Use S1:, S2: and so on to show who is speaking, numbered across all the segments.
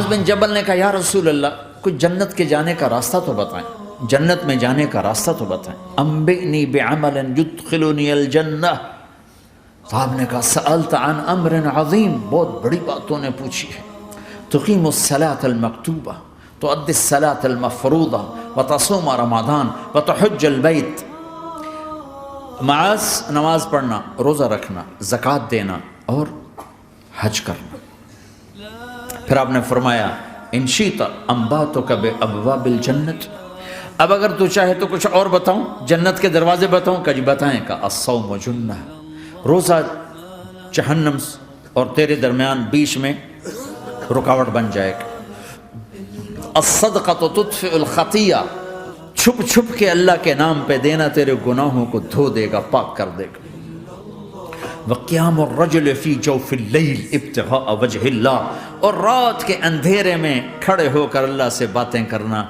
S1: معاذ بن جبل نے کہا یا رسول اللہ کچھ جنت کے جانے کا راستہ تو بتائیں، جنت میں جانے کا راستہ تو بتائیں۔ انبئنی بعمل یدخلنی الجنہ، صاحب نے کہا سألت عن امر عظیم، بہت بڑی باتوں نے پوچھی ہے۔ تقیم الصلاة المکتوبہ، تؤدی الصلاة المفروضہ، وتصوم رمضان، وتحج البیت۔ معاذ نماز پڑھنا، روزہ رکھنا، زکوٰۃ دینا اور حج کرنا۔ پھر آپ نے فرمایا ان شئت انبأتک بابواب الجنۃ، اب اگر تو چاہے تو کچھ اور بتاؤں، جنت کے دروازے بتاؤں؟ کہ جی بتائیں۔ کہ الصوم جنہ، روزہ جہنم اور تیرے درمیان بیچ میں رکاوٹ بن جائے گا۔ الصدقۃ تطفئ الخطیہ، چھپ چھپ کے اللہ کے نام پہ دینا تیرے گناہوں کو دھو دے گا، پاک کر دے گا۔ وقیام الرجل فی جوف اللیل ابتغاء وجہ اللہ، اور رات کے اندھیرے میں کھڑے ہو کر اللہ سے باتیں کرنا،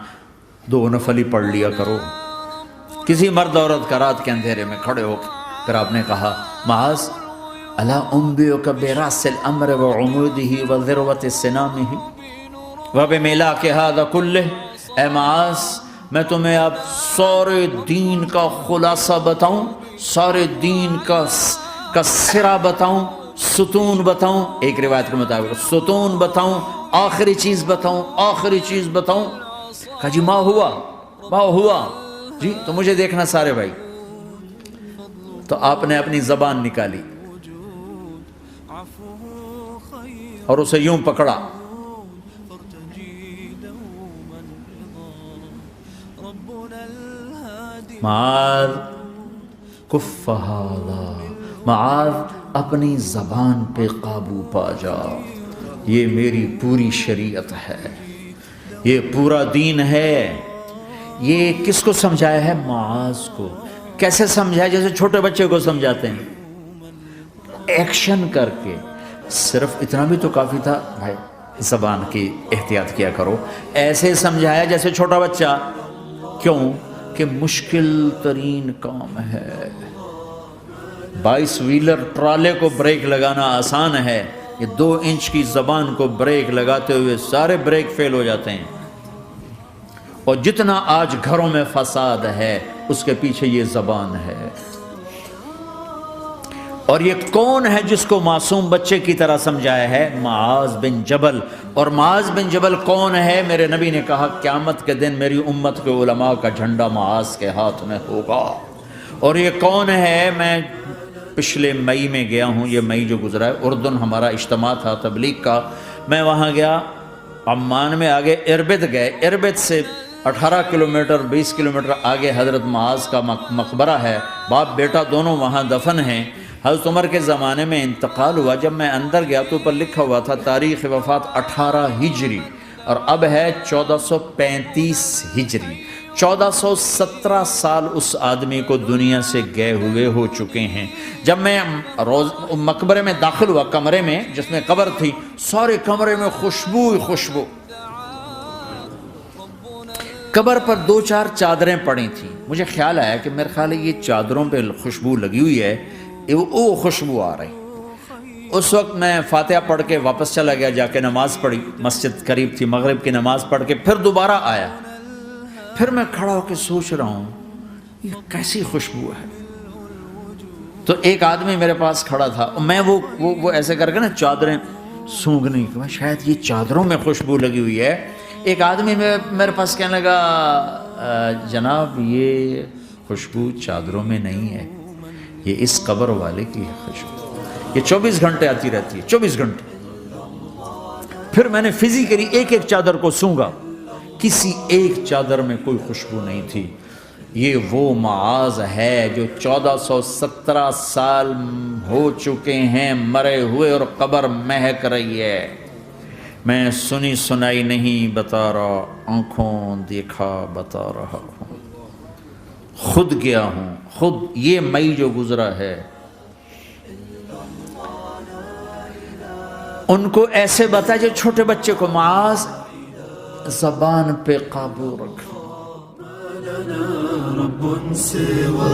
S1: 2 نفل ہی پڑھ لیا کرو۔ کسی مرد عورت کا رات کے اندھیرے میں کھڑے ہو۔ پھر آپ نے کہا معاذ الا انبئک براس الامر وعمودہ وذروۃ سنامہ وبملاک ھذا کلہ، اے معاذ میں تمہیں اب سارے دین کا خلاصہ بتاؤں، سارے دین کا سرا بتاؤں، ستون بتاؤں، ایک روایت کے مطابق ستون بتاؤں، آخری چیز بتاؤں، آخری چیز بتاؤں؟ کہا جی ما ہوا جی، تو مجھے دیکھنا سارے بھائی۔ تو آپ نے اپنی زبان نکالی اور اسے یوں پکڑا، معاذ کف ھذا، معاذ اپنی زبان پہ قابو پا جا، یہ میری پوری شریعت ہے، یہ پورا دین ہے۔ یہ کس کو سمجھایا ہے؟ معاذ کو۔ کیسے سمجھایا؟ جیسے چھوٹے بچے کو سمجھاتے ہیں، ایکشن کر کے۔ صرف اتنا بھی تو کافی تھا بھائی، زبان کی احتیاط کیا کرو۔ ایسے سمجھایا جیسے چھوٹا بچہ۔ کیوں؟ کہ مشکل ترین کام ہے۔ 22 ویلر ٹرالے کو بریک لگانا آسان ہے، یہ 2 انچ کی زبان کو بریک لگاتے ہوئے سارے بریک فیل ہو جاتے ہیں۔ اور جتنا آج گھروں میں فساد ہے اس کے پیچھے یہ زبان ہے۔ اور یہ کون ہے جس کو معصوم بچے کی طرح سمجھایا ہے؟ معاذ بن جبل۔ اور معاذ بن جبل کون ہے؟ میرے نبی نے کہا قیامت کے دن میری امت کے علماء کا جھنڈا معاذ کے ہاتھ میں ہوگا۔ اور یہ کون ہے؟ میں پچھلے مئی میں گیا ہوں، یہ مئی جو گزرا ہے، اردن ہمارا اجتماع تھا تبلیغ کا، میں وہاں گیا، عمان میں آگے اربد گئے، اربد سے 18 کلومیٹر 20 کلومیٹر آگے حضرت معاذ کا مقبرہ ہے، باپ بیٹا دونوں وہاں دفن ہیں۔ حضرت عمر کے زمانے میں انتقال ہوا، جب میں اندر گیا تو اوپر لکھا ہوا تھا تاریخ وفات 18 ہجری، اور اب ہے 1435 ہجری۔ 1417 سال اس آدمی کو دنیا سے گئے ہوئے ہو چکے ہیں۔ جب میں مقبرے میں داخل ہوا، کمرے میں جس میں قبر تھی، سارے کمرے میں خوشبو ہی خوشبو۔ قبر پر 2-4 چادریں پڑی تھیں، مجھے خیال آیا کہ میرے خیال ہے یہ چادروں پہ خوشبو لگی ہوئی ہے، وہ خوشبو آ رہی۔ اس وقت میں فاتحہ پڑھ کے واپس چلا گیا، جا کے نماز پڑھی، مسجد قریب تھی، مغرب کی نماز پڑھ کے پھر دوبارہ آیا۔ پھر میں کھڑا ہو کے سوچ رہا ہوں یہ کیسی خوشبو ہے۔ تو ایک آدمی میرے پاس کھڑا تھا، میں وہ ایسے کر کے نا چادریں سونگھنے کی، شاید یہ چادروں میں خوشبو لگی ہوئی ہے۔ ایک آدمی میرے پاس کہنے لگا جناب یہ خوشبو چادروں میں نہیں ہے، یہ اس قبر والے کی خوشبو، یہ 24 گھنٹے آتی رہتی ہے، 24 گھنٹے۔ پھر میں نے فزیکلی ایک چادر کو سونگا، کسی ایک چادر میں کوئی خوشبو نہیں تھی۔ یہ وہ معاذ ہے جو 1417 سال ہو چکے ہیں مرے ہوئے، اور قبر مہک رہی ہے۔ میں سنی سنائی نہیں بتا رہا، آنکھوں دیکھا بتا رہا ہوں، خود گیا ہوں، خود یہ مئی جو گزرا ہے۔ ان کو ایسے بتا جو چھوٹے بچے کو، معاذ زبان پہ قابو رکھ۔ رب سوا